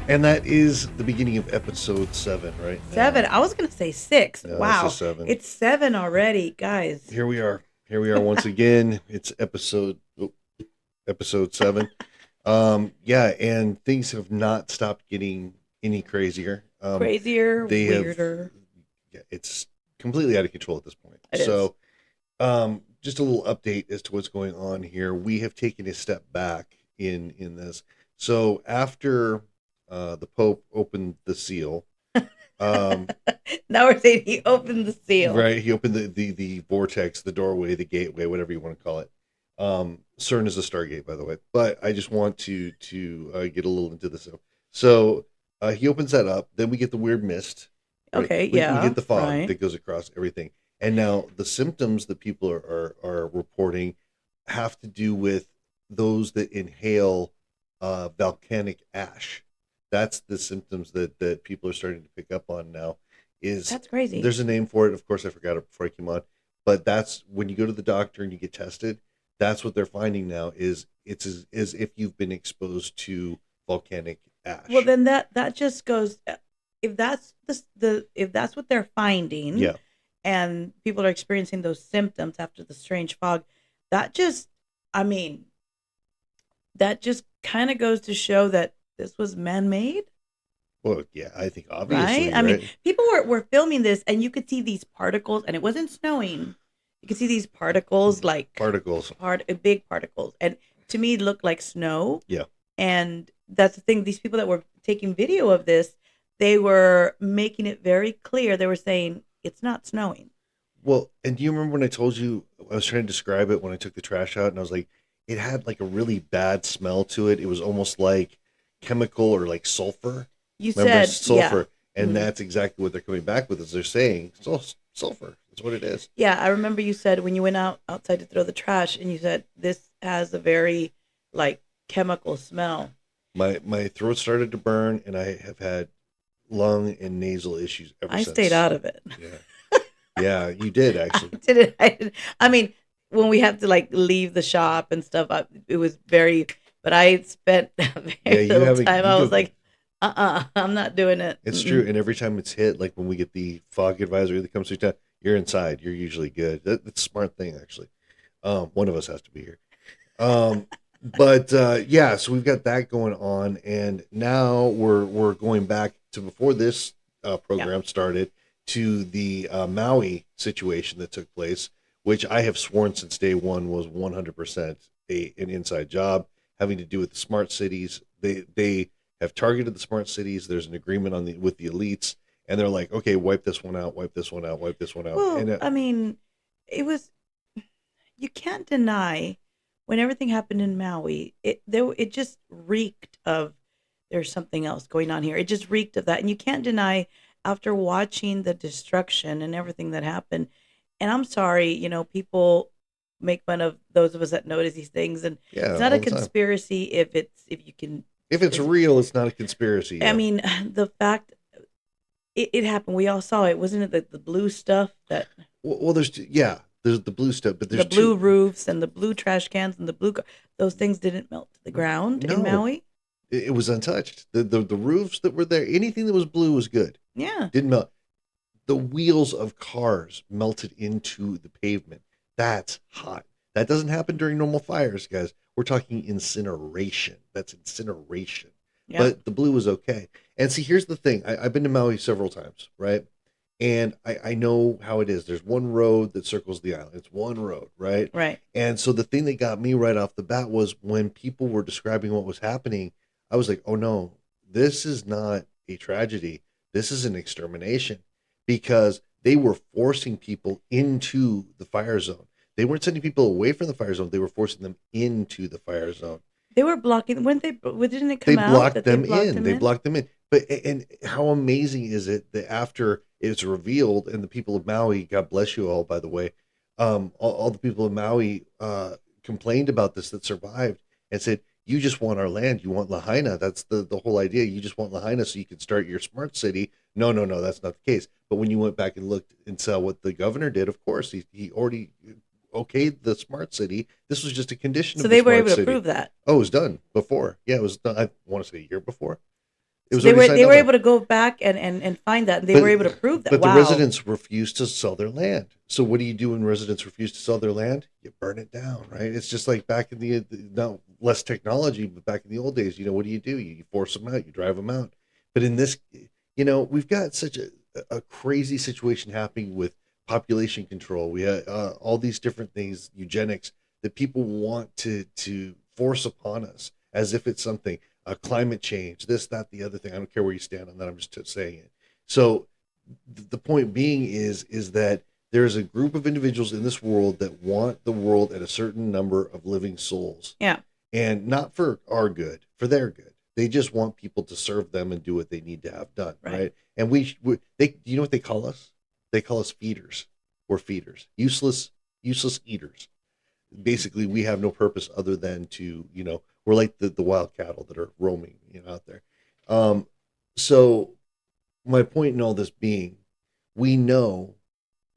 And that is the beginning of episode 7 right Seven. now. I was gonna say six. No, this is Wow, 7. it's seven already, guys. Here we are. Here we are once again. It's episode 7. Yeah, and things have not stopped getting any crazier. Crazier, They have, weirder. yeah, it's completely out of control at this point. It is. So, just a little update as to what's going on here. We have taken a step back in this. So after the Pope opened the seal, um, Now we're saying he opened the seal. right, he opened the vortex, the doorway, the gateway, whatever you want to call it. CERN is a Stargate, by the way, but I just want to get a little into this. So he opens that up. Then we get the weird mist. Right? Okay, We yeah, get the fog right. that goes across everything. And now the symptoms that people are reporting have to do with those that inhale volcanic ash. That's the symptoms that people are starting to pick up on now. Is That's crazy. There's a name for it. Of course, I forgot it before I came on. But that's when you go to the doctor and you get tested. That's what they're finding now. Is it's as if you've been exposed to volcanic ash. Well, then that just goes. If that's if that's what they're finding, Yeah. and people are experiencing those symptoms after the strange fog, that just, I mean, that just kind of goes to show that this was man-made. Well, yeah, I think Right? obviously, I mean, right? people were filming this and you could see these particles, and it wasn't snowing. You could see these particles, like Particles. big particles. And to me, it looked like snow. Yeah. And that's the thing. These people that were taking video of this, they were making it very clear. They were saying it's not snowing. Well, and do you remember when I told you I was trying to describe it when I took the trash out and I was like, it had like a really bad smell to it. It was almost like chemical or like sulfur. You Remember said, yeah. sulfur? And Mhm. that's exactly what they're coming back with is they're saying sulfur. That's what it is. Yeah, I remember you said when you went outside to throw the trash, and you said this has a very like chemical smell. My throat started to burn and I have had lung and nasal issues ever I since. stayed out of it. Yeah. Yeah, you did actually. I mean, when we have to like leave the shop and stuff, it was very. But I spent very you little haven't- time. you I was go- like, I'm not doing it. It's Mm-mm. true. And every time it's hit, like when we get the fog advisory that comes through town, you're inside. You're usually good. That's a smart thing, actually. One of us has to be here. But yeah, so we've got that going on, and now we're going back to before this program started to the Maui situation that took place, which I have sworn since day one was 100% an inside job having to do with the smart cities. They have targeted the smart cities. There's an agreement on with the elites, and they're like, okay, wipe this one out, wipe this one out, wipe this one out. Well, And I mean, it was. You can't deny when everything happened in Maui. It just reeked of there's something else going on here. It just reeked of that, and you can't deny after watching the destruction and everything that happened. And I'm sorry, people make fun of those of us that notice these things, and yeah, it's not all a the time. conspiracy if you can. If it's real, it's not a conspiracy. I Yeah. mean, the fact it happened, we all saw it. Wasn't it the blue stuff that Well, there's the blue stuff, but there's the blue two. roofs and the blue trash cans and the those things didn't melt to the ground in No, Maui? it was untouched. The roofs that were there, anything that was blue was good. Yeah. Didn't melt. The wheels of cars melted into the pavement. That's hot. That doesn't happen during normal fires, guys. We're talking incineration. That's incineration. Yeah. But the blue was okay. And see, here's the thing. I've been to Maui several times, right? And I know how it is. There's one road that circles the island. It's one road, right? Right. And so the thing that got me right off the bat was when people were describing what was happening, I was like, oh no, this is not a tragedy. This is an extermination because they were forcing people into the fire zone. They weren't sending people away from the fire zone. They were forcing them into the fire zone. They were blocking. When didn't it They come out blocked that them they blocked in. them They in? blocked them in. But and how amazing is it that after it's revealed and the people of Maui, God bless you all, by the way, all the people of Maui complained about this that survived and said, "You just want our land. You want Lahaina. That's the whole idea. You just want Lahaina so you can start your smart city." No, no, no, that's not the case. But when you went back and looked and saw what the governor did, of course, he already okayed the smart city. This was just a condition So of they the were smart able to city. prove that. Oh, it was done before. Yeah, it was done. I want to say a year before. It So was already signed they off were on. able to go back and find that, and they But were able to prove that. but the Wow. residents refused to sell their land. So what do you do when residents refuse to sell their land? You burn it down, right? It's just like back in the not less technology, but back in the old days. What do? You force them out, you drive them out. But in this, we've got such a crazy situation happening with population control. We have all these different things, eugenics, that people want to force upon us as if it's something. Climate change, this, that, the other thing. I don't care where you stand on that. I'm just saying it. So the point being is that there's a group of individuals in this world that want the world at a certain number of living souls, Yeah. and not for our good, for their good. They just want people to serve them and do what they need to have done, Right. right? And they, you know what they call us? They call us feeders. We're feeders, useless eaters. Basically, we have no purpose other than to, we're like the wild cattle that are roaming, out there. Um, so my point in all this being, we know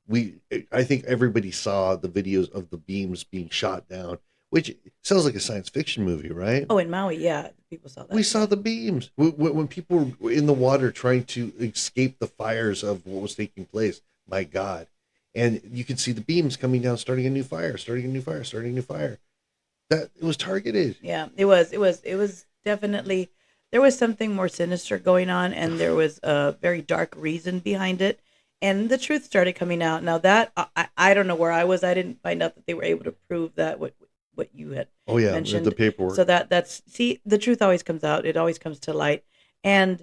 we I think everybody saw the videos of the beams being shot down, which sounds like a science fiction movie, right? Oh, in Maui, yeah, people saw We that. saw Yeah. the beams when people were in the water trying to escape the fires of what was taking place. My God. And you could see the beams coming down, starting a new fire, starting a new fire, starting a new fire. That it was targeted. Yeah, it was. It was definitely, there was something more sinister going on, and there was a very dark reason behind it, and the truth started coming out. Now that I don't know where I was, I didn't find out that they were able to prove that what you had Oh yeah, the mentioned. paperwork. So that's, see, the truth always comes out. It always comes to light, and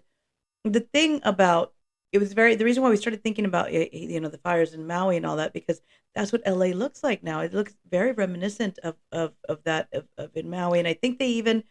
the thing about, it was very, the reason why we started thinking about the fires in Maui and all that, because that's what LA looks like now. It looks very reminiscent of that of in Maui, and I think they even,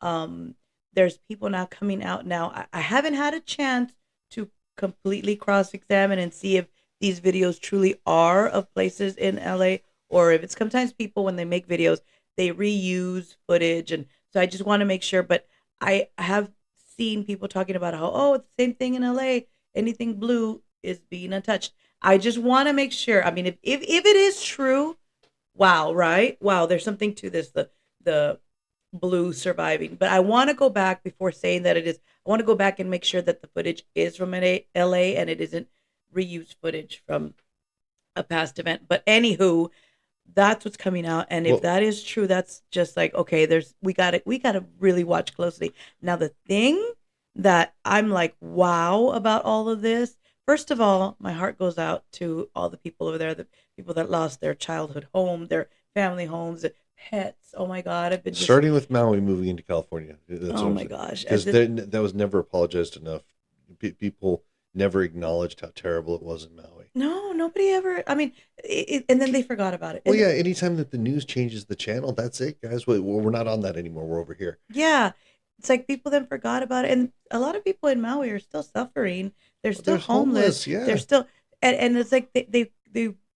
um there's people now coming out now. I haven't had a chance to completely cross examine and see if these videos truly are of places in LA, or if it's sometimes people, when they make videos, they reuse footage, and so I just want to make sure. But I have seen people talking about how, oh, it's the same thing in LA. Anything blue is being untouched. I just want to make sure. I mean, if it is true, wow, right? Wow, there's something to this. The blue surviving. But I want to go back before saying that it is. I want to go back and make sure that the footage is from LA and it isn't reused footage from a past event. But anywho, that's what's coming out, and if Well, that is true, that's just like, okay, there's, we got to really watch closely. Now the thing that I'm like, wow, about all of this, first of all, my heart goes out to all the people over there, the people that lost their childhood home, their family homes, pets. Oh my god, I've been just, starting with Maui, moving into California. That's what oh I'm my saying. gosh. Because that was never apologized enough. People never acknowledged how terrible it was in Maui. No, nobody ever, I mean, and then they forgot about it. Well, And yeah, anytime that the news changes the channel, that's it, guys. We're not on that anymore. We're over here. yeah, it's like people then forgot about it, and a lot of people in Maui are still suffering. They're still There's homeless. homeless, They're yeah. still, and it's like they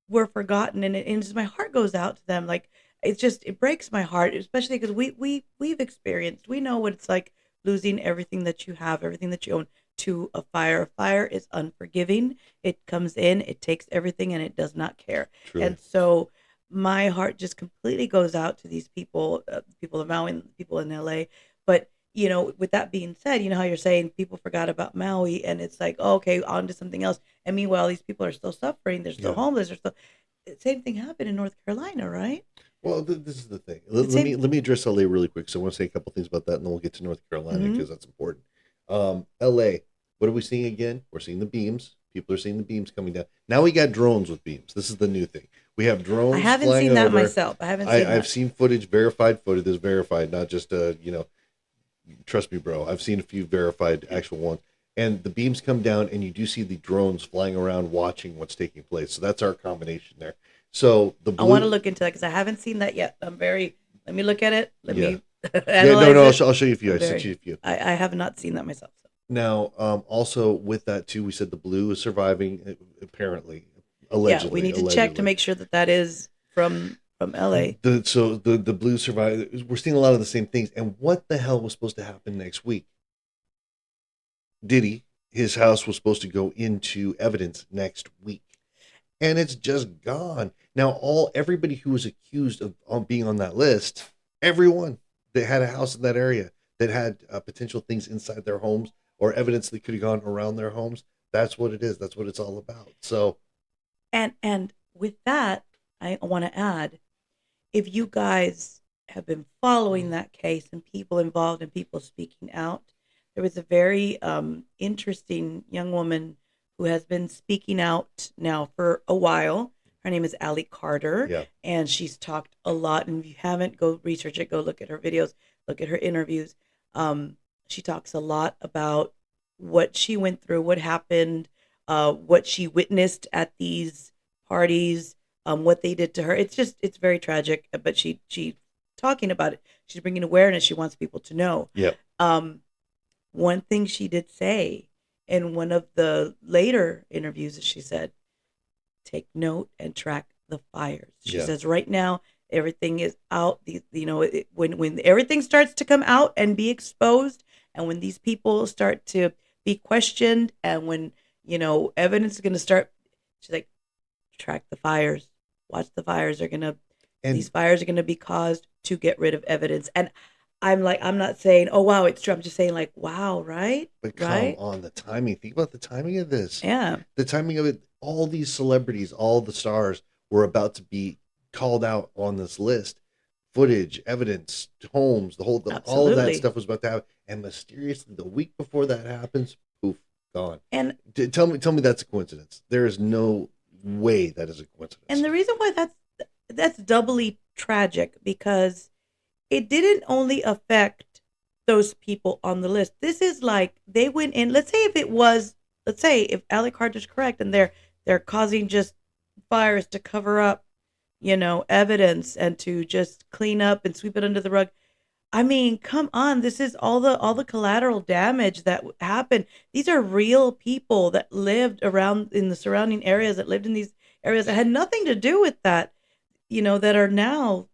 were forgotten, and just my heart goes out to them. Like, it's just, it breaks my heart, especially because we've experienced, we know what it's like losing everything that you have, everything that you own, to a fire. A fire is unforgiving. It comes in, it takes everything, and it does not care. Truly. And so my heart just completely goes out to these people, people of Maui, and people in LA. But with that being said, you know how you're saying people forgot about Maui, and it's like, oh, okay, on to something else. And meanwhile, these people are still suffering. They're still Yeah. homeless. They're still. Same thing happened in North Carolina, right? Well, this is the thing. The same. Let me address LA really quick. So I want to say a couple things about that, and then we'll get to North Carolina Hmm. because that's important. LA, what are we seeing again? We're seeing the beams. People are seeing the beams coming down. Now we got drones with beams. This is the new thing. We have I drones haven't flying seen that over. myself. I haven't seen I've that. seen footage, verified footage. This verified, not just trust me, bro. I've seen a few verified actual ones. And the beams come down, and you do see the drones flying around watching what's taking place. So that's our combination there. So the I want to blue, look into that because I haven't seen that yet. I'm very. Let me look at it. Let yeah, me yeah, analyze no, it. I'll show you a few. I'm I sent you very. a few. I have not seen that myself. So. Now, also with that too, we said the blue is surviving, apparently, Yeah, we allegedly, need to check to allegedly. make sure that that is from LA. The blue survive. We're seeing a lot of the same things. And what the hell was supposed to happen next week? Diddy, his house was supposed to go into evidence next week, and it's just gone. Now, everybody who was accused of being on that list, everyone that had a house in that area that had potential things inside their homes or evidence that could have gone around their homes. That's what it is. That's what it's all about. So And with that, I want to add, if you guys have been following that case and people involved and people speaking out, there was a very interesting young woman who has been speaking out now for a while. Her name is Allie Carter, yeah, and she's talked a lot. And if you haven't, go research it, go look at her videos, look at her interviews. She talks a lot about what she went through, what happened, what she witnessed at these parties, what they did to her. It's very tragic, but she talking about it. She's bringing awareness. She wants people to know. yeah, Um, one thing she did say in one of the later interviews is she said, take note and track the fires. She yeah. says right now everything is out. When everything starts to come out and be exposed, and when these people start to be questioned, and when evidence is going to start, she's like, track the fires. Watch the fires. And These fires are gonna be caused to get rid of evidence. And I'm like, I'm not saying, oh wow, it's true. I'm just saying, like, wow, right, but come right, on, the timing. Think about the timing of this. yeah, The timing of it. All these celebrities, all the stars were about to be called out on this list. Footage, evidence, homes, all of that absolutely. stuff was about to happen. And mysteriously, the week before that happens, poof, gone. And Tell me that's a coincidence. There is no way that is a coincidence. the reason why that's doubly tragic, because it didn't only affect those people on the list. This is like they went in. Let's say if Alec Carter's correct, and they're causing just fires to cover up, evidence, and to just clean up and sweep it under the rug. I mean, come on, this is all the collateral damage that happened. These are real people that lived around in the surrounding areas, that lived in these areas that had nothing to do with that, that are now,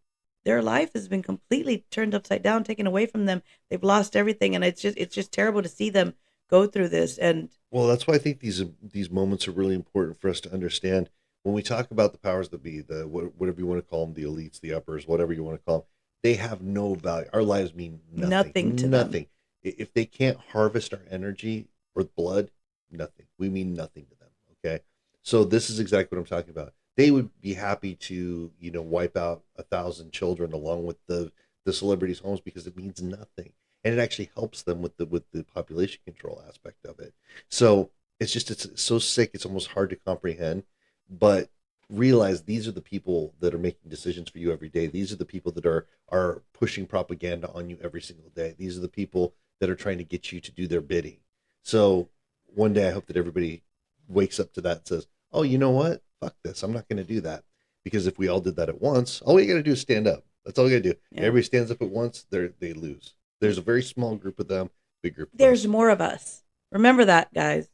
their life has been completely turned upside down, taken away from them. They've lost everything, and it's just terrible to see them go through this. And Well, that's why I think these moments are really important for us to understand when we talk about the powers that be, whatever you want to call them, the elites, the uppers, whatever you want to call them. They have no value. Our lives mean nothing. nothing to them. Nothing. If they can't harvest our energy or blood, nothing. We mean nothing to them. Okay. So this is exactly what I'm talking about. They would be happy to, wipe out 1,000 children along with the celebrities' homes because it means nothing, and it actually helps them with the population control aspect of it. So it's so sick. It's almost hard to comprehend, but realize these are the people that are making decisions for you every day. These are the people that are pushing propaganda on you every single day. These are the people that are trying to get you to do their bidding. So one day I hope that everybody wakes up to that and says, "Oh, you know what? Fuck this. I'm not going to do that." Because if we all did that at once, all we got to do is stand up. That's all we got to do. Yeah. Everybody stands up at once, they lose. There's a very small group of them, big group of There's us. more of us. Remember that, guys.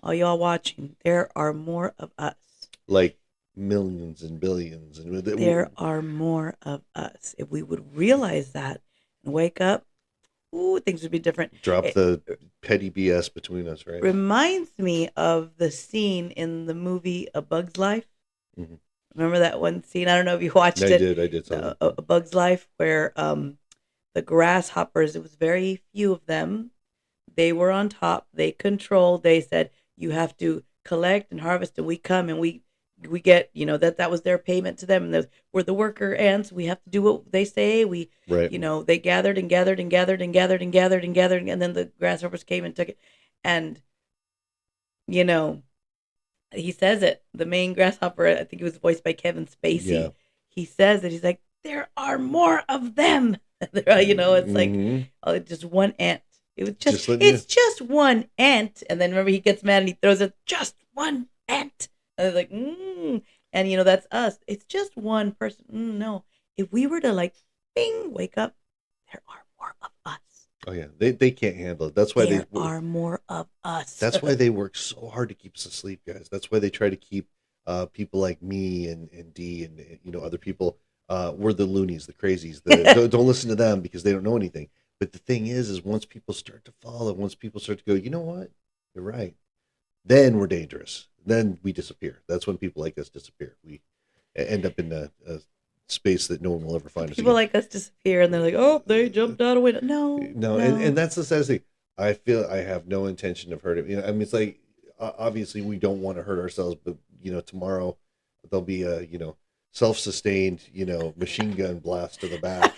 All y'all watching, there are more of us. Like millions and billions, and There are more of us. If we would realize that and wake up, ooh, things would be different. drop It the petty BS between us, right? reminds me of the scene in the movie A Bug's Life. Mhm. Remember that one scene? I don't know if you watched I it. did. I did. A Bug's Life, where the grasshoppers, it was very few of them. They were on top. They controlled. They said, you have to collect and harvest, and we come and we get, that was their payment to them. And we're the worker ants. We have to do what they say. Right. They gathered and gathered and gathered and gathered and gathered and gathered, and then the grasshoppers came and took it. And you know, he says it. The main grasshopper, I think it was voiced by Kevin Spacey. Yeah. He says it. He's like, there are more of them. It's like, Mhm. oh, just one ant. It was Just letting it's just one ant. And then remember, he gets mad and he throws it, just one ant. And they're like, and that's us. It's just one person. No, if we were to like, bing, wake up, there are more of us. Oh yeah, they can't handle it. That's why there are more of us. That's why they work so hard to keep us asleep, guys. That's why they try to keep people like me and D and other people. We're the loonies, the crazies. Don't listen to them because they don't know anything. But the thing is once people start to follow, once people start to go, you know what, you're right, then we're dangerous. Then we disappear. That's when people like us disappear. We end up in a space that no one will ever find us People again. like us disappear, and they're like, oh, they jumped out a window. No, No, and that's the saddest thing. I feel I have no intention of hurting. I mean, it's like obviously we don't want to hurt ourselves, but tomorrow there'll be a self-sustained machine gun blast to the back.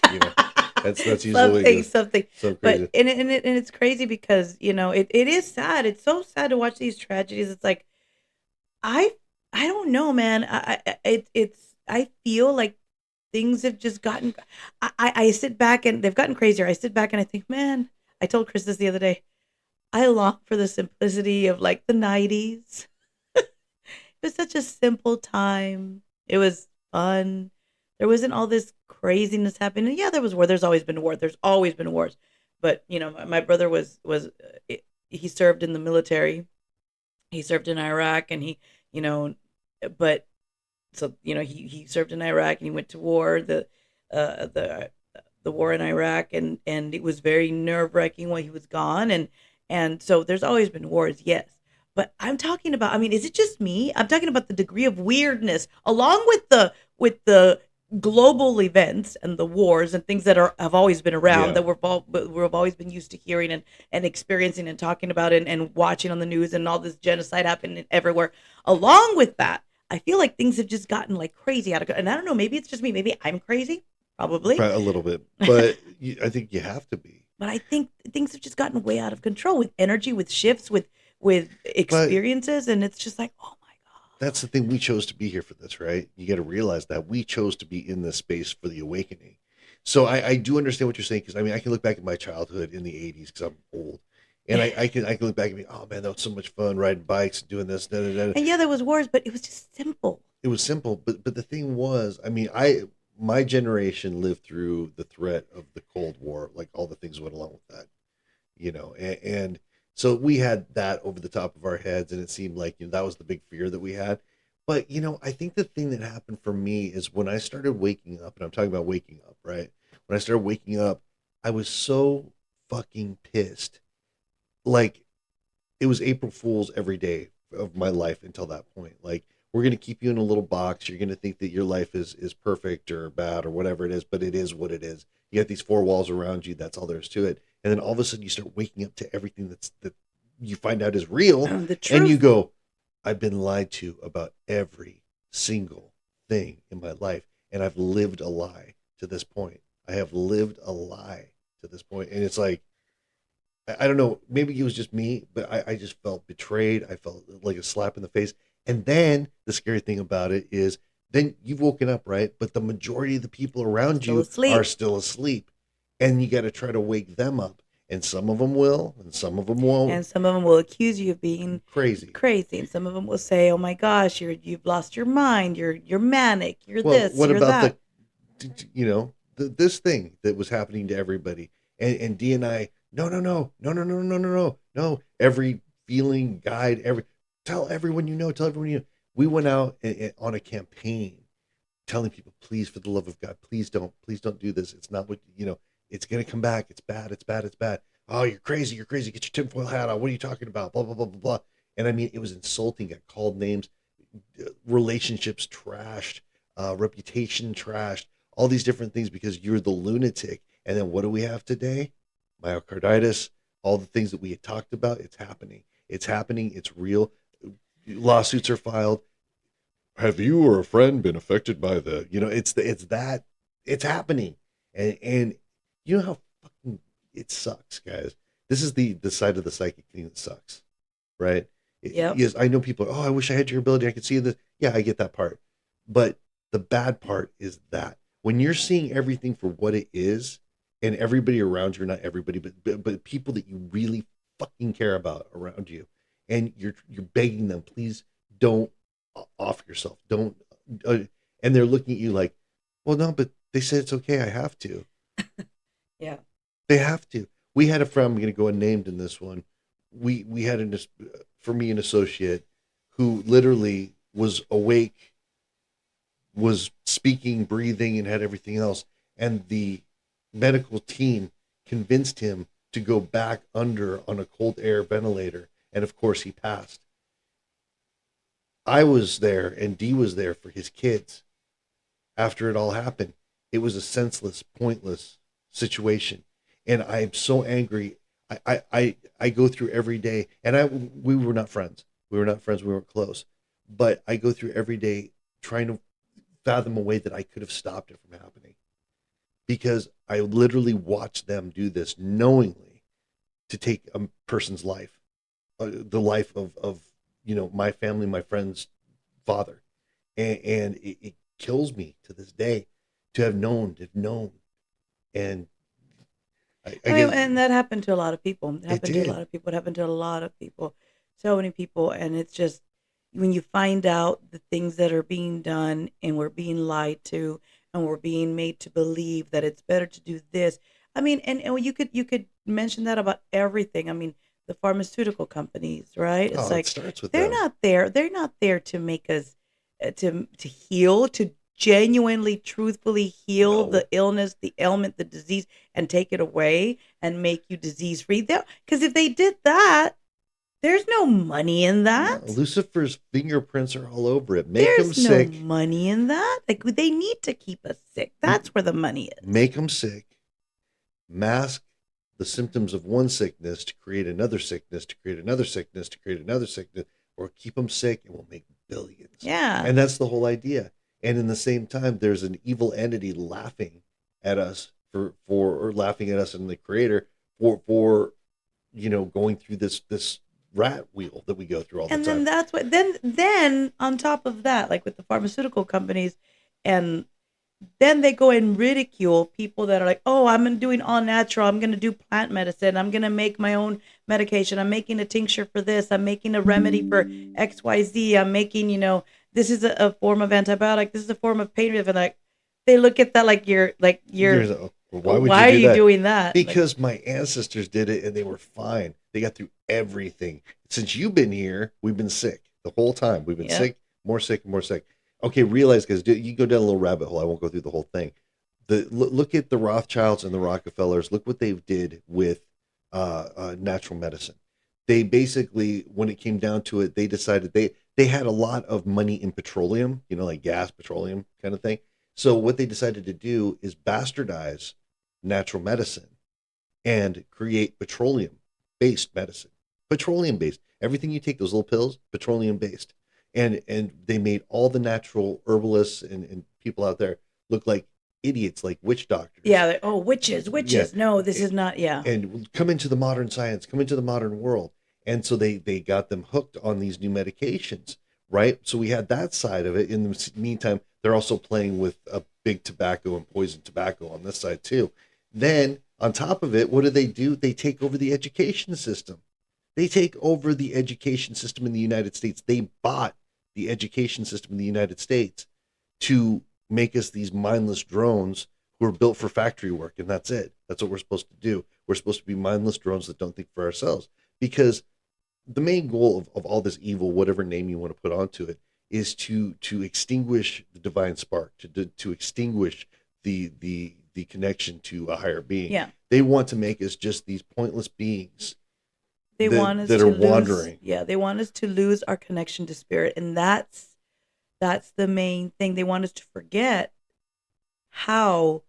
That's usually what it Something, goes. something. So But crazy. and it's crazy because it is sad. It's so sad to watch these tragedies. It's like I I don't know, man. I feel like things have just gotten. I sit back and they've gotten crazier. I sit back and I think, man. I told Chris this the other day. I long for the simplicity of like the '90s. It was such a simple time. It was fun. There wasn't all this craziness happening. Yeah, there was war. There's always been war. There's always been wars. But my brother he served in the military. He served in Iraq, and you know, but so he served in Iraq and he went to war. Uh, the the war in Iraq, and it was very nerve wracking while he was gone, and so there's always been wars, yes. But I'm talking about, I mean, is it just me? I'm talking about the degree of weirdness along with the global events and the wars and things that have always been around Yeah. that we've always been used to hearing and experiencing and talking about and watching on the news and all this genocide happening everywhere. Along with that, I feel like things have just gotten like crazy out of, and I don't know, maybe it's just me, maybe I'm crazy, probably. Probably a little bit, but I think you have to be. But I think things have just gotten way out of control with energy, with shifts, with But experiences, and it's just like, oh my that's the thing. We chose to be here for this, right? You got to realize that we chose to be in this space for the awakening. So I do understand what you're saying because I mean I can look back at my childhood in the '80s because I'm old, and god. I can look back and be, oh man, that was so much fun riding bikes and doing this. Da, da, da. And yeah, there was wars, but it was just simple. It was simple, but the thing was, I mean, my generation lived through the threat of the Cold War, like all the things went along with that, and so we had that over the top of our heads, and it seemed like that was the big fear that we had. But I think the thing that happened for me is when I started waking up, and I'm talking about waking up, right? When I started waking up, I was so fucking pissed. Like it was April Fools every day of my life until that point. Like we're gonna keep you in a little box. You're gonna think that your life is perfect or bad or whatever it is, but it is what it is. You got these four walls around you. That's all there is to it. And then all of a sudden you start waking up to everything that you find out is real, The and you truth. go, I've been lied to about every single thing in my life, and I've lived a lie to this point. I have lived a lie to this point, and it's like I don't know. Maybe it was just me, but I just felt betrayed. I felt like a slap in the face. And then the scary thing about it is, then you've woken up, right? But the majority of the people around Still you are asleep. still asleep, and you got to try to wake them up. And some of them will, and some of them won't. And some of them will accuse you of being Crazy. crazy, and some of them will say, "Oh my gosh, you've lost your mind. You're manic. You're Well, this. what You're about that." this thing that was happening to everybody? And D and I, no, no, no, no, no, no, no, no, no, no. Every feeling guide, tell everyone you know, tell everyone you know. We went out on a campaign telling people, please, for the love of God, please don't do this. It's not what it's gonna come back. It's bad, it's bad, it's bad. Oh, you're crazy, you're crazy. Get your tinfoil hat on. What are you talking about? Blah blah blah blah blah. And I mean, it was insulting. Got called names, relationships trashed, reputation trashed, all these different things because you're the lunatic. And then what do we have today? Myocarditis, all the things that we had talked about. It's happening. It's happening. It's real. Lawsuits are filed. Have you or a friend been affected by the? It's that. It's happening, and you know how fucking it sucks, guys. This is the side of the psychic thing that sucks, right? Yep. Yes, I know people. Oh, I wish I had your ability. I could see this. Yeah, I get that part, but the bad part is that when you're seeing everything for what it is, and everybody around you, not everybody, but people that you really fucking care about around you, and you're begging them, please don't off yourself, don't, uh, and they're looking at you like, well, no, but they said it's okay. I have to. Yeah. They have to. We had a friend. I'm going to go unnamed in this one. We had for me an associate who literally was awake, was speaking, breathing, and had everything else, and the medical team convinced him to go back under on a cold air ventilator, and of course he passed. I was there, and D was there for his kids after it all happened. It was a senseless, pointless situation. And I'm so angry. I go through every day, and we were not friends. We were not friends. We weren't close, but I go through every day trying to fathom a way that I could have stopped it from happening, because I literally watched them do this knowingly to take a person's life, the life of my family, my friend's father, and it kills me to this day to have known, and I I mean, guess and that happened to a lot of people. It it happened to a did. lot of people. It happened to a lot of people. So many people. And it's just when you find out the things that are being done and we're being lied to and we're being made to believe that it's better to do this. I mean, and you could mention that about everything. I mean, the pharmaceutical companies, right? It's Oh, it like starts with they're them. not there. They're not there to make us to heal, to genuinely, truthfully heal No, the illness, the ailment, the disease, and take it away and make you disease free. Because if they did that, there's no money in no. that. Lucifer's fingerprints are all over it. Make them There's no sick. money in that. Like they need to keep us sick. That's where the money is. Make them sick. Mask the symptoms of one sickness to create another sickness, to create another sickness, to create another sickness, or keep them sick and we'll make billions. Yeah. And that's the whole idea. And in the same time, there's an evil entity laughing at us for or laughing at us and the creator for going through this rat wheel that we go through all the And then time. that's what then on top of that, like with the pharmaceutical companies, and then they go and ridicule people that are like, oh, I'm doing all natural. I'm going to do plant medicine. I'm going to make my own medication. I'm making a tincture for this. I'm making a remedy for XYZ. I'm making, this is a form of antibiotic. This is a form of pain relief. And like, they look at that like There's well, why would you why are do you that? doing that? Like, Because my ancestors did it and they were fine. They got through everything. Since you've been here, we've been sick the whole time. We've been yeah. sick, and more sick. Okay, realize, because you go down a little rabbit hole. I won't go through the whole thing. Look at the Rothschilds and the Rockefellers. Look what they did with natural medicine. They basically, when it came down to it, they decided they had a lot of money in petroleum, like gas, petroleum kind of thing. So what they decided to do is bastardize natural medicine and create petroleum based medicine. Petroleum based. Everything you take, those little pills, petroleum based. And they made all the natural herbalists and people out there look like idiots, like witch doctors. Yeah. Like, oh, witches, Yeah. witches. No, this is not. Yeah. And come into the modern science, come into the modern world. And so they got them hooked on these new medications, right? So we had that side of it. In the meantime, they're also playing with a big tobacco and poison tobacco on this side too. Then on top of it, what do? They take over the education system. They take over the education system in the United States. They bought the education system in the United States to make us these mindless drones who are built for factory work, and that's it. That's what we're supposed to do. We're supposed to be mindless drones that don't think for ourselves. Because the main goal of all this evil, whatever name you want to put onto it, is to extinguish the divine spark, to extinguish the connection to a higher being. Yeah. They want to make us just these pointless beings They want us that to are lose. wandering. Yeah, they want us to lose our connection to spirit, and that's the main thing. They want us to forget how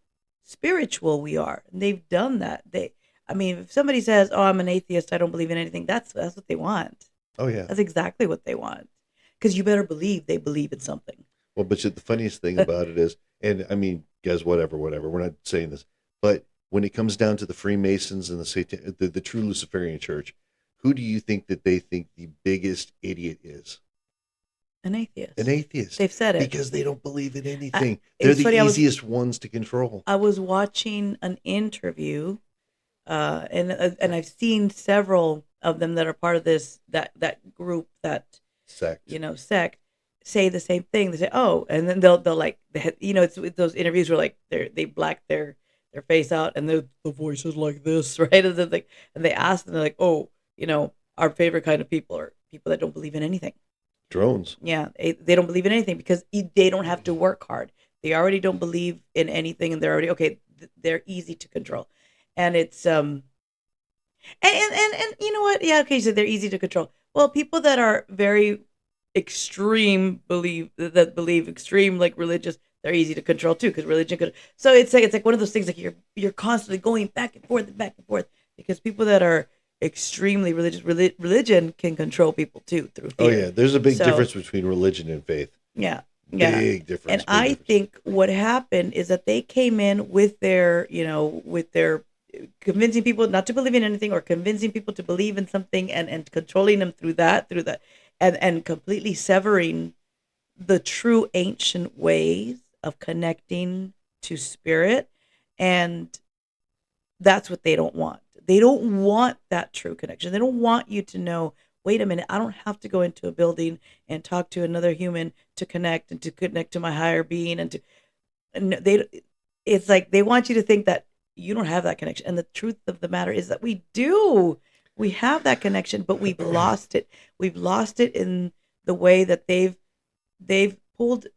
spiritual we are. And they've done that. I mean, if somebody says, "Oh, I'm an atheist. I don't believe in anything." That's what they want. Oh yeah. That's exactly what they want. Because you better believe they believe in something. Well, but the funniest thing about it is, and I mean, guys, whatever. We're not saying this, but when it comes down to the Freemasons and the true Luciferian Church, who do you think that they think the biggest idiot is? An atheist. An atheist. They've said it. Because they don't believe in anything. It's They're the funny, easiest ones to control. I was watching an interview, and I've seen several of them that are part of that group, that Sect. sect, say the same thing. They say, "Oh," and then they'll like, it's with those interviews where like they black their face out and the voice is like this, right? And then and they ask them, they're like, "Oh, our favorite kind of people are people that don't believe in anything." Drones. Yeah, they don't believe in anything because they don't have to work hard. They already don't believe in anything, and they're already okay. They're easy to control, and it's and you know what? Yeah, okay, so they're easy to control. Well, people that are very extreme believe extreme, like religious, they're easy to control too, because religion could. So it's like one of those things, like you're constantly going back and forth because people that are extremely religious. Religion can control people too through Oh fear. yeah, there's a big So difference between religion and faith. yeah, yeah. Big And difference. Big I difference. think what happened is that they came in with their, with their convincing people not to believe in anything, or convincing people to believe in something, and controlling them through that, and completely severing the true ancient ways of connecting to spirit. And that's what they don't want. They don't want that true connection. They don't want you to know, wait a minute, I don't have to go into a building and talk to another human to connect, and to connect to my higher being, and they it's like they want you to think that you don't have that connection. And the truth of the matter is that we do. We have that connection, but we've lost it. We've lost it in the way that they've pulled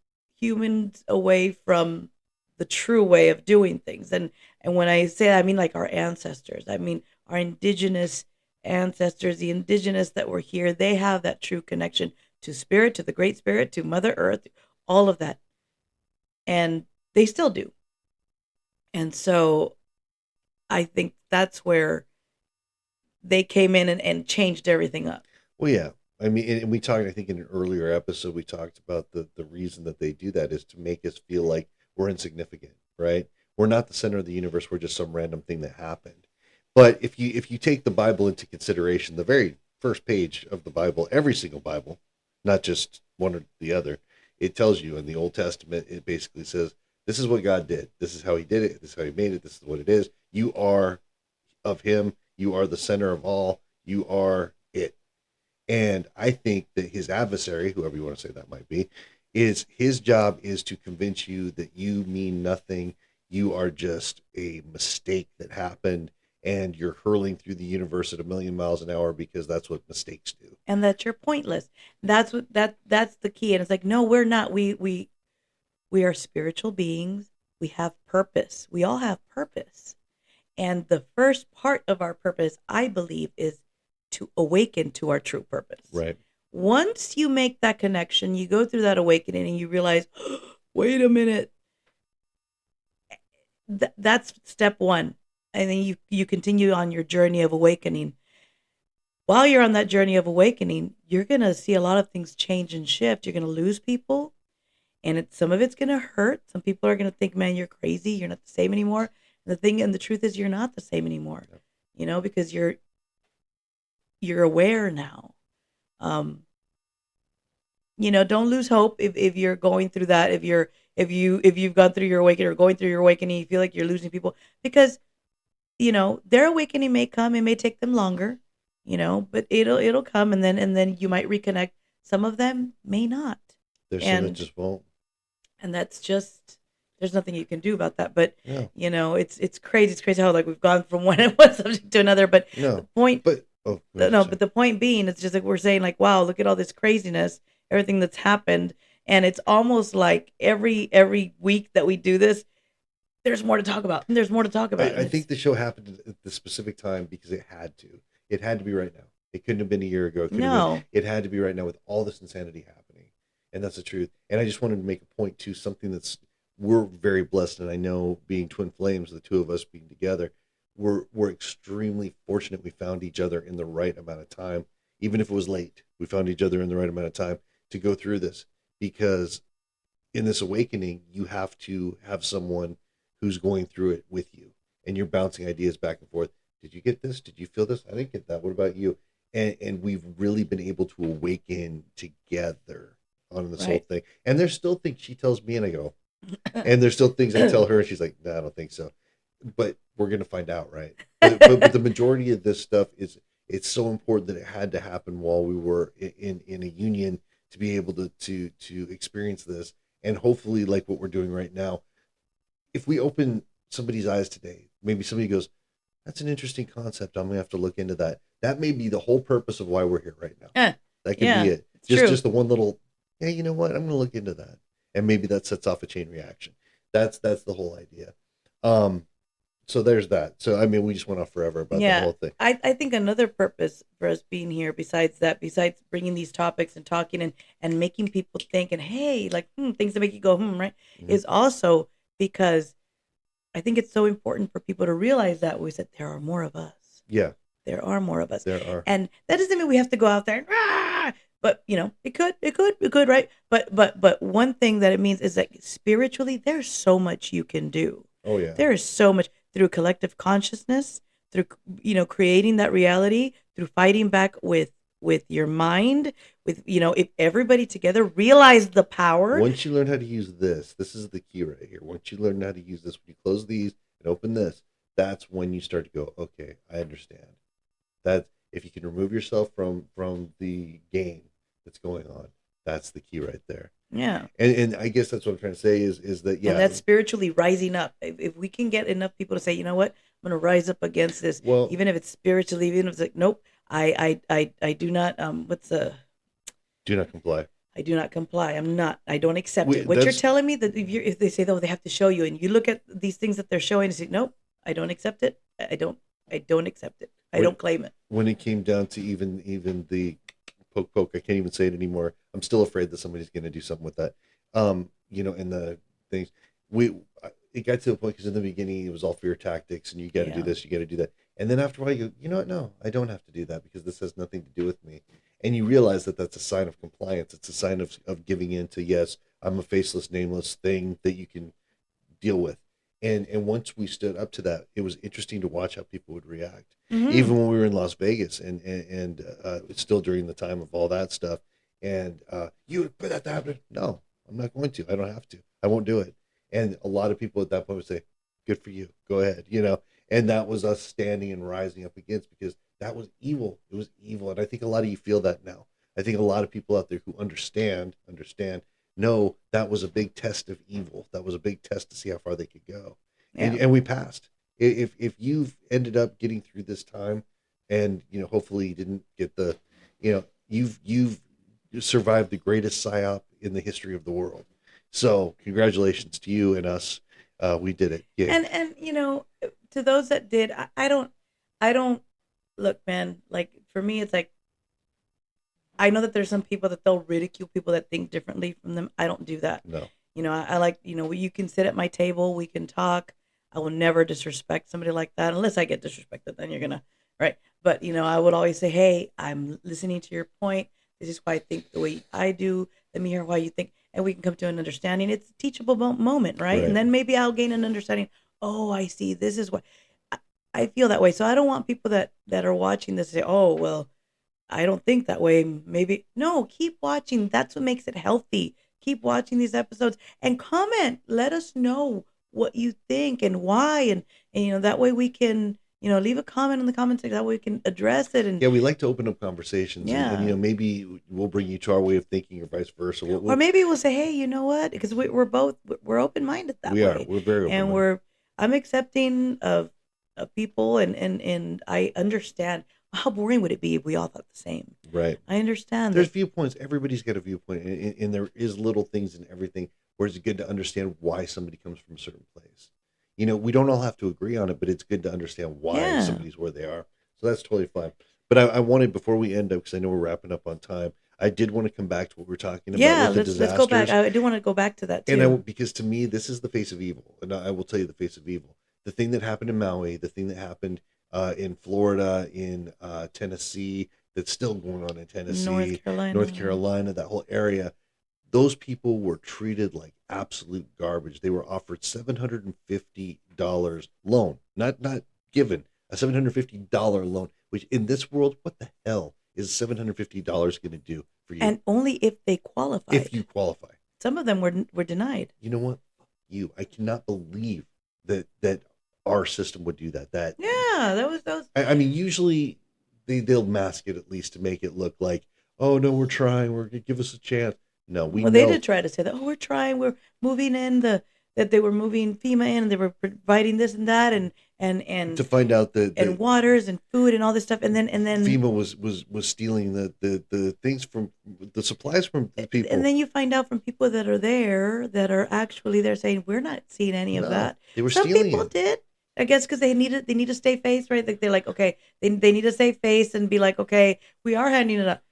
humans away from the true way of doing things. And when I say that, I mean like our ancestors. I mean our indigenous ancestors, the indigenous that were here. They have that true connection to spirit, to the great spirit, to Mother Earth, all of that, and they still do. And so I think that's where they came in and changed everything up. Well, yeah. I mean, and we talked. I think in an earlier episode, we talked about the reason that they do that is to make us feel like we're insignificant, right? We're not the center of the universe. We're just some random thing that happened. But if you take the Bible into consideration, the very first page of the Bible, every single Bible, not just one or the other, it tells you in the Old Testament, it basically says, "This is what God did. This is how He did it. This is how He made it. This is what it is. You are of Him. You are the center of all. You are it." And I think that his adversary, whoever you want to say that might be, is his job is to convince you that you mean nothing. You are just a mistake that happened, and you're hurling through the universe at a million miles an hour because that's what mistakes do. And that you're pointless. That's the key. And it's like, no, we're not. We are spiritual beings. We have purpose. We all have purpose. And the first part of our purpose, I believe, is to awaken to our true purpose. Right. Once you make that connection, you go through that awakening and you realize, wait a minute, that's step one. And then you continue on your journey of awakening. While you're on that journey of awakening, you're going to see a lot of things change and shift. You're going to lose people, and some of it's going to hurt. Some people are going to think, man, you're crazy. You're not the same anymore. And the truth is, you're not the same anymore, because you're aware now. Um, don't lose hope if you're going through that. If you've gone through your awakening, or going through your awakening, you feel like you're losing people, because their awakening may come. It may take them longer, but it'll come, and then you might reconnect. Some of them may not, There's some that and just won't. and that's just, there's nothing you can do about that. But Yeah. it's crazy. It's crazy how, like, we've gone from one subject to another. But the No. point, But oh, go ahead, no, sorry. but the point being, it's just like we're saying, like, wow, look at all this craziness, everything that's happened, and it's almost like every week that we do this, there's more to talk about. And there's more to talk about. I think the show happened at the specific time because it had to. It had to be right now. It couldn't have been a year ago. No. It had to be right now with all this insanity happening. And that's the truth. And I just wanted to make a point to something we're very blessed. And I know, being twin flames, the two of us being together, we're extremely fortunate we found each other in the right amount of time. Even if it was late, we found each other in the right amount of time to go through this. Because in this awakening, you have to have someone who's going through it with you, and you're bouncing ideas back and forth. Did you get this? Did you feel this? I didn't get that. What about you? And we've really been able to awaken together on this whole thing. And there's still things she tells me and I go, and there's still things I tell her and she's like, no, I don't think so. But we're gonna find out, right? But the majority of this stuff it's so important that it had to happen while we were in a union to be able to experience this. And hopefully, like what we're doing right now, if we open somebody's eyes today, maybe somebody goes, that's an interesting concept. I'm gonna have to look into that. That may be the whole purpose of why we're here right now. That could be it. Just the one little, yeah, you know what? I'm gonna look into that. And maybe that sets off a chain reaction. That's the whole idea. So there's that. So I mean, we just went off forever about the whole thing. I think another purpose for us being here, besides besides bringing these topics and talking and making people think, and hey, like, things that make you go, right, is also because I think it's so important for people to realize that there are more of us. Yeah. there are more of us. There are. And that doesn't mean we have to go out there and but it could, right? But one thing that it means is that spiritually, there's so much you can do. Oh yeah. There is so much through collective consciousness, through creating that reality, through fighting back with your mind, with if everybody together realized the power. Once you learn how to use this is the key right here. Once you learn how to use this, when you close these and open this, that's when you start to go, okay, I understand. That if you can remove yourself from the game that's going on, that's the key right there. Yeah. And I guess that's what I'm trying to say is that, yeah. And that's spiritually rising up. If we can get enough people to say, you know what, I'm going to rise up against this, well, even if it's spiritually, even if it's like, nope, I do not, do not comply. I do not comply. I don't accept it. What you're telling me, that if they say, though, they have to show you, and you look at these things that they're showing and say, nope, I don't accept it. I don't accept it. I don't claim it. When it came down to even the poke, I can't even say it anymore. I'm still afraid that somebody's going to do something with that. In the things, it got to the point because in the beginning it was all fear tactics, and you got to do this, you got to do that, and then after a while you go, you know what? No, I don't have to do that because this has nothing to do with me, and you realize that that's a sign of compliance. It's a sign of giving in to, yes, I'm a faceless, nameless thing that you can deal with. And once we stood up to that, it was interesting to watch how people would react. Mm-hmm. Even when we were in Las Vegas, and it's still during the time of all that stuff. And you would put that to happen? No, I'm not going to. I don't have to. I won't do it. And a lot of people at that point would say, "Good for you. Go ahead." And that was us standing and rising up against, because that was evil. It was evil, and I think a lot of you feel that now. I think a lot of people out there who understand. No, that was a big test of evil. That was a big test to see how far they could go. Yeah. And we passed. If you've ended up getting through this time, and hopefully you didn't get the, you've survived the greatest psyop in the history of the world. So congratulations to you and us. We did it. Yeah. And to those that did, I don't look, man, like for me it's like, I know that there's some people that they'll ridicule people that think differently from them. I don't do that. No. I like, you can sit at my table, we can talk. I will never disrespect somebody like that unless I get disrespected. Then you're gonna, right? But I would always say, hey, I'm listening to your point. This is why I think the way I do. Let me hear why you think, and we can come to an understanding. It's a teachable moment, right? And then maybe I'll gain an understanding. Oh, I see. This is what I feel that way. So I don't want people that are watching this to say, oh, well, I don't think that way. Maybe no. Keep watching. That's what makes it healthy. Keep watching these episodes and comment. Let us know what you think and why, and that way we can leave a comment in the comment section. That way we can address it. And yeah, we like to open up conversations. Yeah. And maybe we'll bring you to our way of thinking, or vice versa. Or maybe we'll say, hey, you know what? Because we're open minded that way. We are. We're very open. And I'm accepting of people, and I understand. How boring would it be if we all thought the same? Right. I understand. There's viewpoints. Everybody's got a viewpoint, and there is little things in everything where it's good to understand why somebody comes from a certain place. We don't all have to agree on it, but it's good to understand why somebody's where they are. So that's totally fine. But I wanted, before we end up, because I know we're wrapping up on time, I did want to come back to what we were talking about. Yeah, let's go back. I do want to go back to that too. And because to me, this is the face of evil, and I will tell you the face of evil. The thing that happened in Maui, the thing that happened in Florida, in Tennessee, that's still going on in Tennessee, North Carolina, that whole area. Those people were treated like absolute garbage. They were offered $750 loan, not given, a $750 loan. Which in this world, what the hell is $750 going to do for you? And only if they qualify. If you qualify. Some of them were denied. You know what? I cannot believe that our system would do that. That was. I mean, usually they'll mask it at least to make it look like, oh no, we're trying. We're gonna give us a chance. No, they did try to say that. Oh, we're trying. We're moving in that they were moving FEMA in, and they were providing this and that, and to find out and waters and food and all this stuff, and then FEMA was stealing the things from the supplies from the people. And then you find out from people that are there, that are actually there, saying we're not seeing any of that. They were Some stealing people it. did. I guess because they need to stay face, right? They're like, okay, they need to save face and be like, okay, we are handing it up.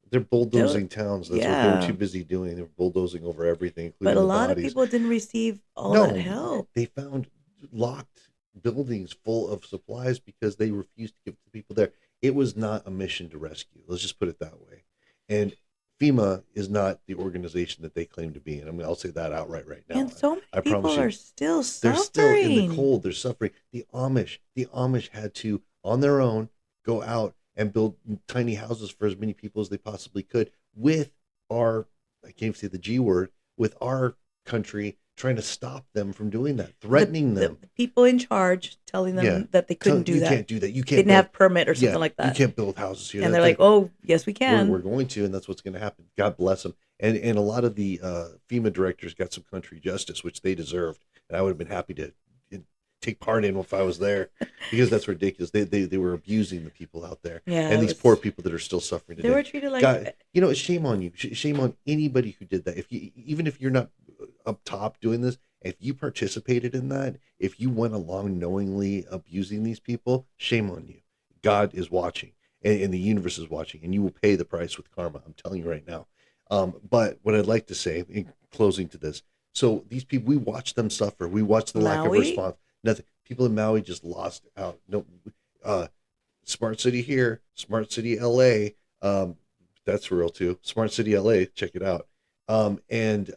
They're bulldozing towns. That's what they were too busy doing. They were bulldozing over everything, including But a the lot bodies. of people didn't receive all that help. They found locked buildings full of supplies because they refused to give it to people there. It was not a mission to rescue. Let's just put it that way. And FEMA is not the organization that they claim to be. And I'll say that outright right now. And so many I people promise you, are still they're still in the suffering. cold. They're suffering. The Amish had to, on their own, go out and build tiny houses for as many people as they possibly could with our, I can't even say the G word, with our country trying to stop them from doing that, threatening them. The people in charge telling Yeah. them that they couldn't do You that, can't do that. You can't didn't build, have permit or yeah, something like you that. can't build houses here. And they're like, "Oh, yes, we We're can." going to, and that's what's going to happen. God bless them. And a lot of the FEMA directors got some country justice, which they deserved, and I would have been happy to take part in if I was there, because that's ridiculous. They were abusing the people out there, Yeah, and it these poor was. people that are still suffering They today. were treated like God, shame on you. Shame on anybody who did that. If you, even if you're not up top doing this, if you participated in that, if you went along knowingly abusing these people, shame on you. God is watching, and the universe is watching, and you will pay the price with karma. I'm telling you right now. But what I'd like to say in closing to this, so these people, we watch them suffer. We watch the lack of Maui. response. Nothing. People in Maui just lost out. No, uh, smart city here, smart city LA. That's real too. Smart city LA. Check it out. And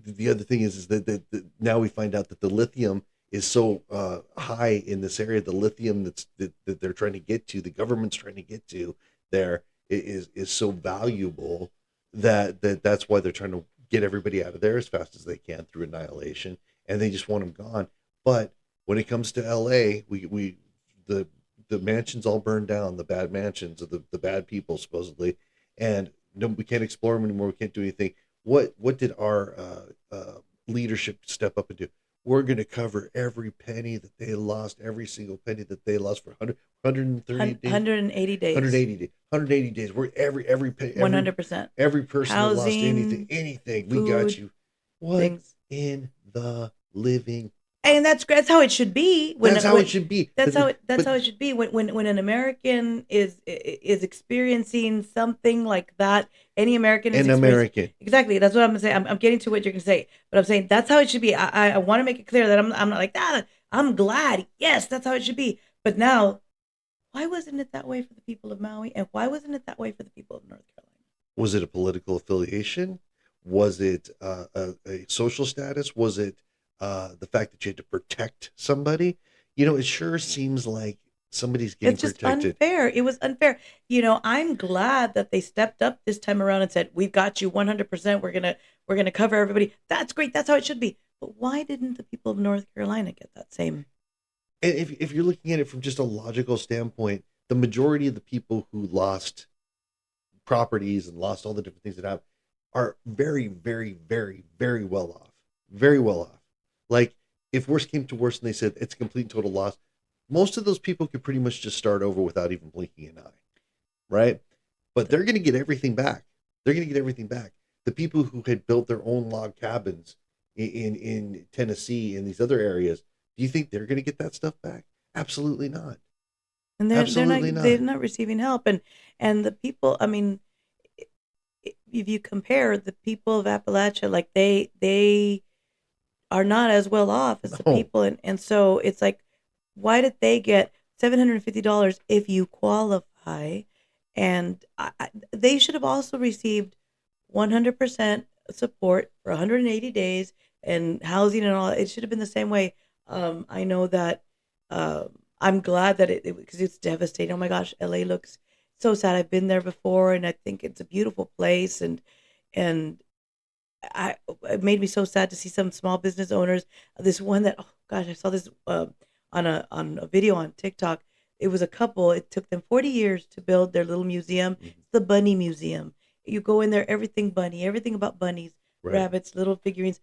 the other thing is that now we find out that the lithium is so high in this area. The lithium that they're trying to get to, the government's trying to get to, there is so valuable that's why they're trying to get everybody out of there as fast as they can through annihilation, and they just want them gone. But when it comes to LA, we the the mansions all burned down, the bad mansions of the bad people supposedly, and no, we can't explore them anymore. We can't do anything. What did our leadership step up and do? We're going to cover every penny that they lost, every single penny that they lost for 130 days, 180 days. 180 days, 180 days. We're every penny, 100%. every person that lost Housing, anything, we got food, you. What things. in the living? And that's how it should be. That's how it should be. That's how it should be. When an American is experiencing something like that, any American is An American. exactly. That's what I'm gonna say. I'm getting to what you're gonna say, but I'm saying that's how it should be. I want to make it clear that I'm not like that. I'm glad. Yes, that's how it should be. But now, why wasn't it that way for the people of Maui, and why wasn't it that way for the people of North Carolina? Was it a political affiliation? Was it a social status? Was it the fact that you had to protect somebody? It sure seems like somebody's getting It's just protected. unfair. It was unfair. I'm glad that they stepped up this time around and said, "We've got you 100%. We're gonna cover everybody." That's great. That's how it should be. But why didn't the people of North Carolina get that same? And if you're looking at it from just a logical standpoint, the majority of the people who lost properties and lost all the different things that have are very, very, very, very well off. Very well off. Like, if worse came to worse and they said it's a complete and total loss, most of those people could pretty much just start over without even blinking an eye, right? But they're going to get everything back. They're going to get everything back. The people who had built their own log cabins in Tennessee and these other areas, do you think they're going to get that stuff back? Absolutely not. And Absolutely not. they're not receiving help. And the people, I mean, if you compare the people of Appalachia, like they are not as well off as the No. people, and so it's like, why did they get $750 if you qualify? And they should have also received 100% support for 180 days and housing and all. It should have been the same way. I know that I'm glad that because it's devastating. Oh my gosh, LA looks so sad. I've been there before, and I think it's a beautiful place. And it made me so sad to see some small business owners. This one that, oh gosh, I saw this on a video on TikTok. It was a couple. It took them 40 years to build their little museum. Mhm. It's the Bunny Museum. You go in there, everything bunny, everything about bunnies, Right. rabbits, little figurines,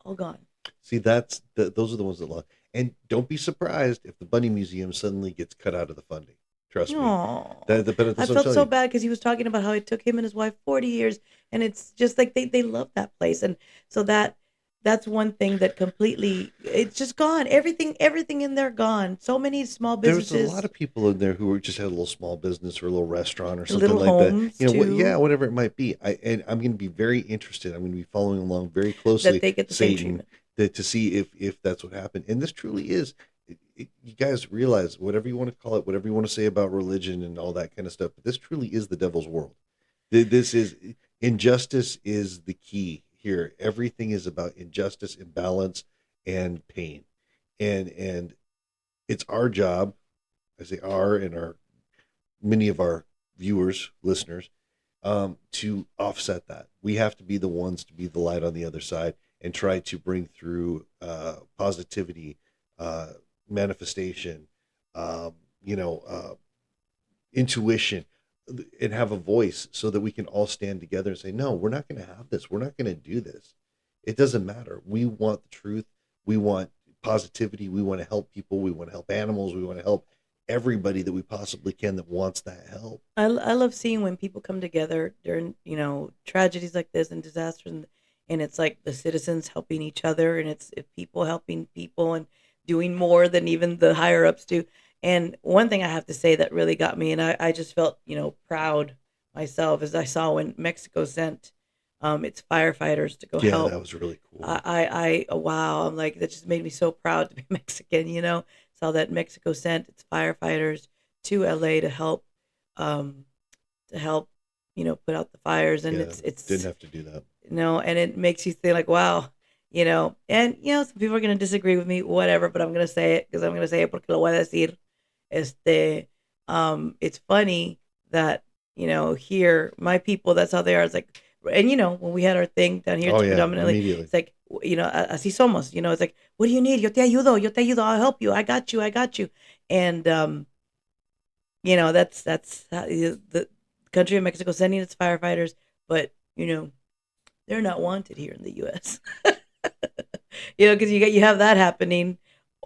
all gone. See, those are the ones that lost. And don't be surprised if the Bunny Museum suddenly gets cut out of the funding. Trust me. Aww. But that's I what I'm felt telling so you. bad because he was talking about how it took him and his wife 40 years, and it's just like they love that place, and so that's one thing that completely, it's just gone. Everything in there gone. So many small There was a businesses, lot of people in there who were just had a little small business or a little restaurant or something little like that. homes Yeah, too, whatever it might be. I'm going to be very interested. I'm going to be following along very that closely, they get the same Satan, treatment. to see if that's what happened. And this truly is. You guys realize whatever you want to call it, whatever you want to say about religion and all that kind of stuff, but this truly is the devil's world. This is injustice is the key here. Everything is about injustice, imbalance, and pain, and it's our job. I say our and our many of our viewers, listeners, to offset that. We have to be the ones to be the light on the other side and try to bring through positivity, uh, manifestation, um, you know, intuition, and have a voice so that we can all stand together and say, no, we're not going to have this. We're not going to do this. It doesn't matter. We want the truth. We want positivity. We want to help people. We want to help animals. We want to help everybody that we possibly can that wants that help. I love seeing when people come together during, tragedies like this and disasters, and it's like the citizens helping each other, and it's people helping people and doing more than even the higher ups do. And one thing I have to say that really got me, and I just felt, proud myself, is I saw when Mexico sent its firefighters to go Yeah, help. that was really cool. Wow, I'm like, that just made me so proud to be Mexican, saw that Mexico sent its firefighters to LA um, to help, put out the fires. And Yeah, didn't it's, have to do that. and it makes you think like, wow, and, some people are going to disagree with me, whatever, but I'm going to say it because I'm going to say it porque lo voy a decir. It's funny that, here, my people, that's how they are. It's like, and, when we had our thing down here, Oh it's yeah, predominantly, immediately. it's like, así somos, it's like, what do you need? Yo te ayudo, I'll help you. I got you. And, that's how, the country of Mexico sending its firefighters, but, they're not wanted here in the U.S. Because you have that happening,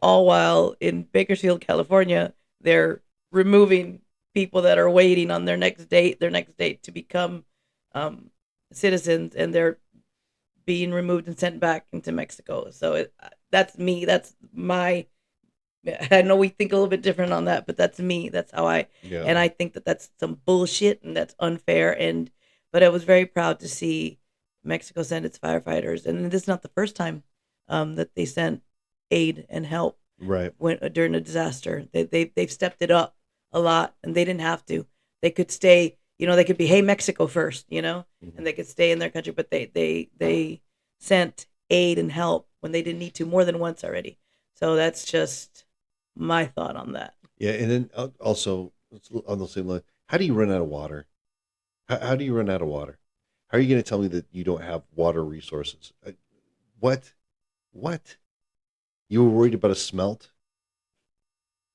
all while in Bakersfield, California, they're removing people that are waiting on their next date to become um, citizens, and they're being removed and sent back into Mexico. So that's me. That's my. I know we think a little bit different on that, but that's me. That's how I. Yeah, And I think that that's some bullshit and that's unfair. But I was very proud to see Mexico send its firefighters, and this is not the first time that they sent aid and help right. when during a disaster. They've stepped it up a lot, and they didn't have to. They could stay. They could be, hey, Mexico first, Mhm. and they could stay in their country, but they sent aid and help when they didn't need to, more than once already. So that's just my thought on that. Yeah, and then also on the same line, how do you run out of water? How do you run out of water? How are you going to tell me that you don't have water resources? What? What? You were worried about a smelt,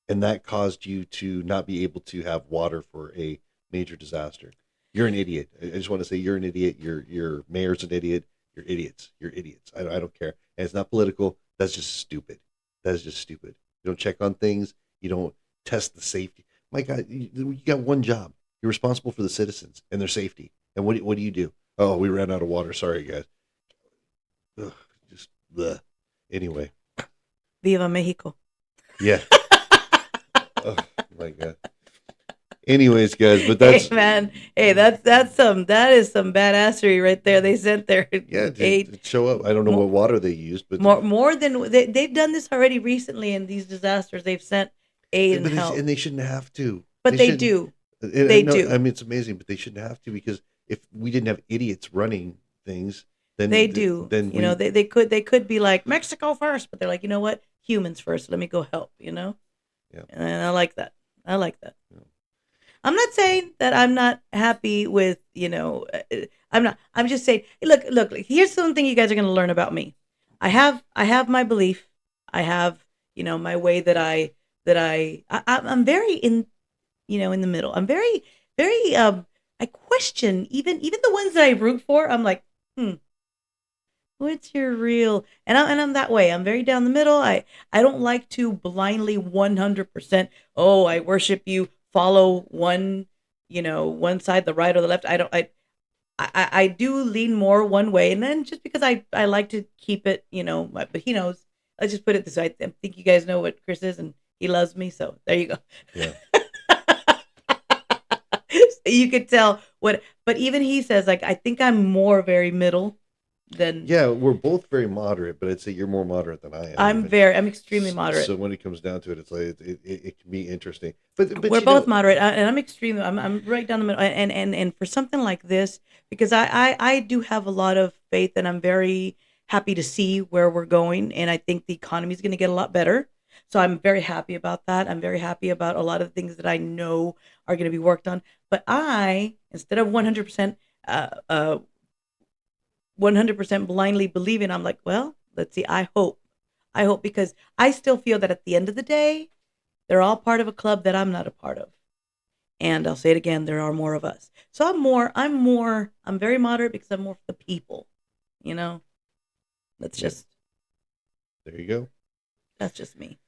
and that caused you to not be able to have water for a major disaster. You're an idiot. I just want to say you're an idiot. Your mayor's an idiot. You're idiots. You're idiots. I don't care. And it's not political. That's just stupid. That is just stupid. You don't check on things. You don't test the safety. My God, you got one job. You're responsible for the citizens and their safety. And what do you do? Oh, we ran out of water. Sorry, guys. Ugh, just bleh. Anyway, Viva Mexico. yeah. Oh my God. Anyways, guys, but Hey that's man, hey, that is some badassery right there. They sent their yeah. aid To show up. I don't know more what water they used, but more than they've done this already recently in these disasters. They've sent aid and help, and they shouldn't have to. but They they shouldn't. do, And I they know. I do, mean, it's amazing, but they shouldn't have to because if we didn't have idiots running things, they then do. then we They could be like Mexico first, but they're like, you know what, humans first. Let me go help. yeah. And I like that. I like that. Yeah. I'm not saying that I'm not happy with, I'm not. I'm just saying, look. Here's something you guys are going to learn about me. I have my belief. I have, my way that I'm very in the middle. I'm very, very. I question even the ones that I root for. I'm like, what's your real? And I'm that way. I'm very down the middle. I don't like to blindly 100%. Oh, I worship you. Follow one side, the right or the left. I don't. I do lean more one way, and then just because I like to keep it, but he knows. Let's just put it this way. I think you guys know what Chris is, and he loves me. So there you go. Yeah. So you could tell what, but even he says like I think I'm more very middle than Yeah, we're both very moderate, but I'd say you're more moderate than I am even. I'm extremely moderate. So when it comes down to it, it's like it can be interesting. But We're you know, both moderate, and I'm extremely. I'm right down the middle. And for something like this, because I do have a lot of faith, and I'm very happy to see where we're going, and I think the economy is going to get a lot better. So I'm very happy about that. I'm very happy about a lot of things that I know are going to be worked on. But instead of 100%, uh, uh, 100% blindly believing, I'm like, well, let's see. I hope because I still feel that at the end of the day, they're all part of a club that I'm not a part of. And I'll say it again, there are more of us. So I'm very moderate because I'm more for the people, you know? That's yeah, just, there you go. that's just me.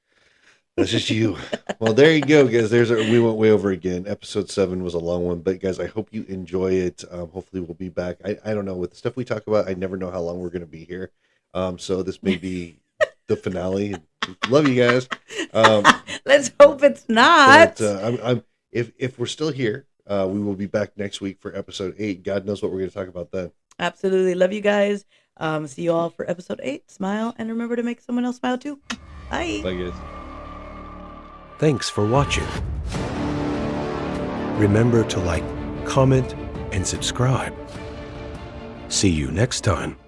That's just you. Well, there you go, guys. We went way over again. Episode 7 was a long one, but guys, I hope you enjoy it. Hopefully, we'll be back. I don't know with the stuff we talk about. I never know how long we're going to be here. So this may be the finale. Love you guys. Let's hope it's But not. I'm if we're still here, we will be back next week for episode 8. God knows what we're going to talk about then. Absolutely. Love you guys. See you all for episode 8. Smile and remember to make someone else smile too. Bye. Bye, guys. Thanks for watching. Remember to like, comment, and subscribe. See you next time.